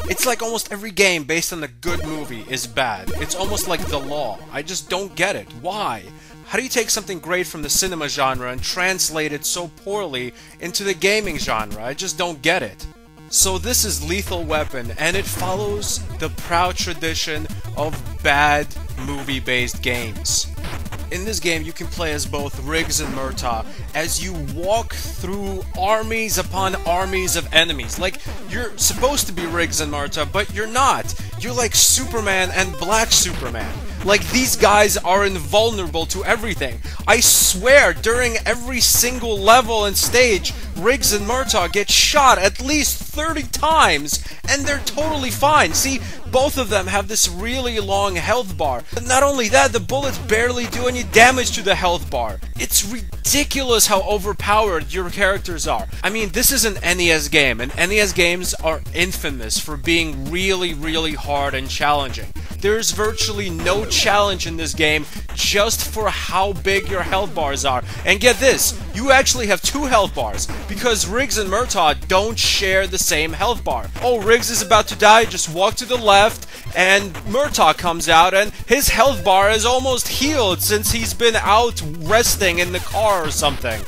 It's like almost every game based on a good movie is bad. It's almost like the law. I just don't get it. Why? How do you take something great from the cinema genre and translate it so poorly into the gaming genre? I just don't get it. So this is Lethal Weapon, and it follows the proud tradition of bad movie-based games. In this game, you can play as both Riggs and Murtaugh as you walk through armies upon armies of enemies. Like, you're supposed to be Riggs and Murtaugh, but you're not. You're like Superman and Black Superman. Like, these guys are invulnerable to everything. I swear, during every single level and stage, Riggs and Murtaugh get shot at least 30 times, and they're totally fine. See, both of them have this really long health bar. But not only that, the bullets barely do any damage to the health bar. It's ridiculous how overpowered your characters are. I mean, this is an NES game, and NES games are infamous for being really, really hard and challenging. There's virtually no challenge in this game just for how big your health bars are. And get this, you actually have 2 health bars, because Riggs and Murtaugh don't share the same health bar. Oh, Riggs is about to die, just walk to the left, and Murtaugh comes out, and his health bar is almost healed since he's been out resting in the car or something.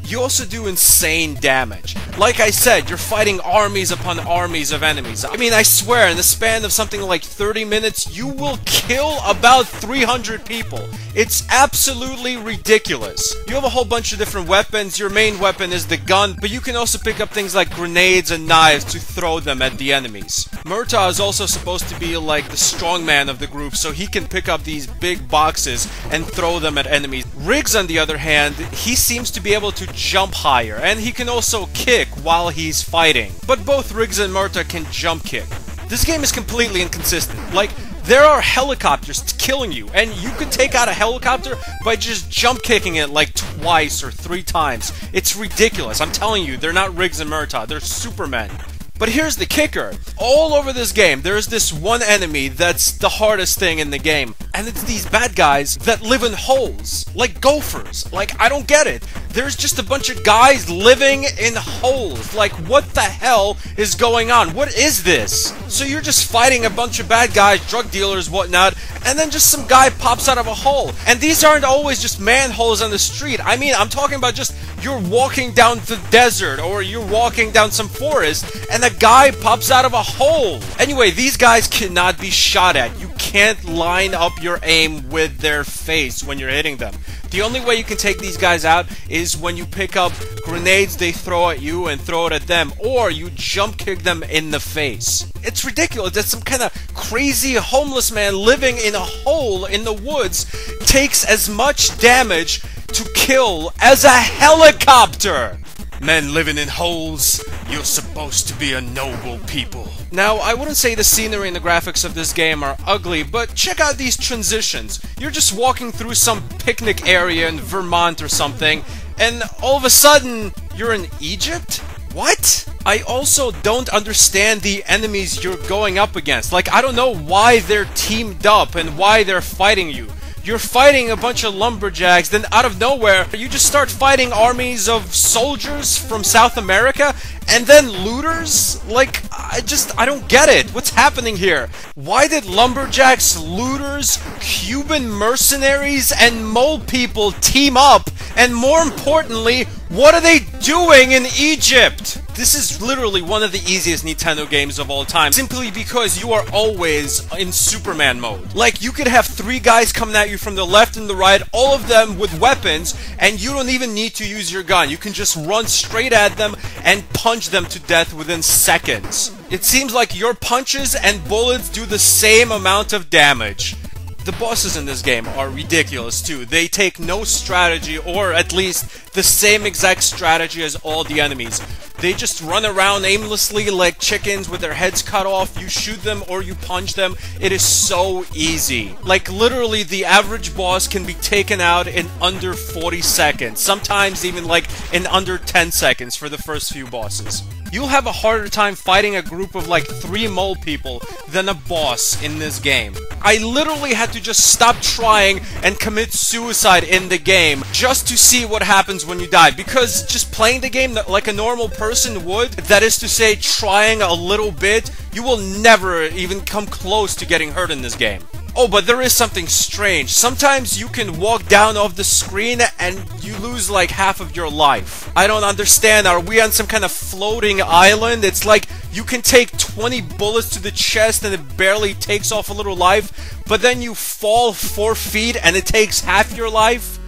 You also do insane damage. Like I said, you're fighting armies upon armies of enemies. I mean, I swear, in the span of something like 30 minutes, you will kill about 300 people. It's absolutely ridiculous. You have a whole bunch of different weapons. Your main weapon is the gun, but you can also pick up things like grenades and knives to throw them at the enemies. Murtaugh is also supposed to be like the strongman of the group, so he can pick up these big boxes and throw them at enemies. Riggs, on the other hand, he seems to be able to jump higher, and he can also kick while he's fighting. But both Riggs and Murtaugh can jump kick. This game is completely inconsistent. Like, there are helicopters killing you, and you can take out a helicopter by just jump kicking it like twice or 3 times. It's ridiculous. I'm telling you, they're not Riggs and Murtaugh, they're Supermen. But here's the kicker. All over this game, there's this one enemy that's the hardest thing in the game. And it's these bad guys that live in holes. Like gophers. Like, I don't get it. There's just a bunch of guys living in holes. Like, what the hell is going on? What is this? So you're just fighting a bunch of bad guys, drug dealers, whatnot, and then just some guy pops out of a hole. And these aren't always just manholes on the street. I mean, I'm talking about just you're walking down the desert, or you're walking down some forest, and a guy pops out of a hole. Anyway, these guys cannot be shot at. You can't line up your aim with their face when you're hitting them. The only way you can take these guys out is when you pick up grenades they throw at you and throw it at them, or you jump kick them in the face. It's ridiculous that some kind of crazy homeless man living in a hole in the woods takes as much damage to kill as a helicopter. Men living in holes, you're supposed to be a noble people. Now, I wouldn't say the scenery and the graphics of this game are ugly, but check out these transitions. You're just walking through some picnic area in Vermont or something, and all of a sudden, you're in Egypt? What? I also don't understand the enemies you're going up against. Like, I don't know why they're teamed up and why they're fighting you. You're fighting a bunch of lumberjacks, then out of nowhere, you just start fighting armies of soldiers from South America, and then looters? Like, I don't get it. What's happening here? Why did lumberjacks, looters, Cuban mercenaries, and mole people team up? And more importantly, what are they doing in Egypt? This is literally one of the easiest Nintendo games of all time, simply because you are always in Superman mode. Like, you could have 3 guys coming at you from the left and the right, all of them with weapons, and you don't even need to use your gun. You can just run straight at them and punch them to death within seconds. It seems like your punches and bullets do the same amount of damage. The bosses in this game are ridiculous too. They take no strategy, or at least the same exact strategy as all the enemies. They just run around aimlessly like chickens with their heads cut off. You shoot them or you punch them. It is so easy. Like, literally, the average boss can be taken out in under 40 seconds. Sometimes even like in under 10 seconds for the first few bosses. you'll have a harder time fighting a group of like 3 mole people than a boss in this game. I literally had to just stop trying and commit suicide in the game just to see what happens when you die, because just playing the game like a normal person would, that is to say trying a little bit, you will never even come close to getting hurt in this game. Oh, but there is something strange. Sometimes you can walk down off the screen and you lose like half of your life. I don't understand. Are we on some kind of floating island? It's like you can take 20 bullets to the chest and it barely takes off a little life, but then you fall 4 feet and it takes half your life?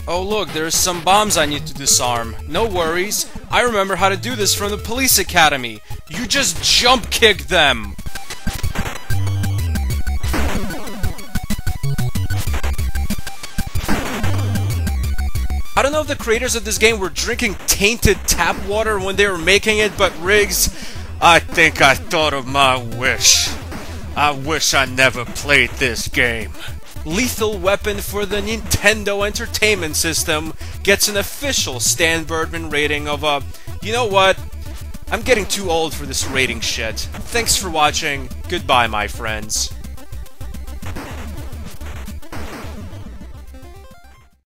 Oh look, there's some bombs I need to disarm. No worries. I remember how to do this from the police academy. You just jump kick them. I don't know if the creators of this game were drinking tainted tap water when they were making it, but Riggs, I think I thought of my wish. I wish I never played this game. Lethal Weapon for the Nintendo Entertainment System gets an official stanburdman rating of a... You know what? I'm getting too old for this rating shit. Thanks for watching. Goodbye, my friends.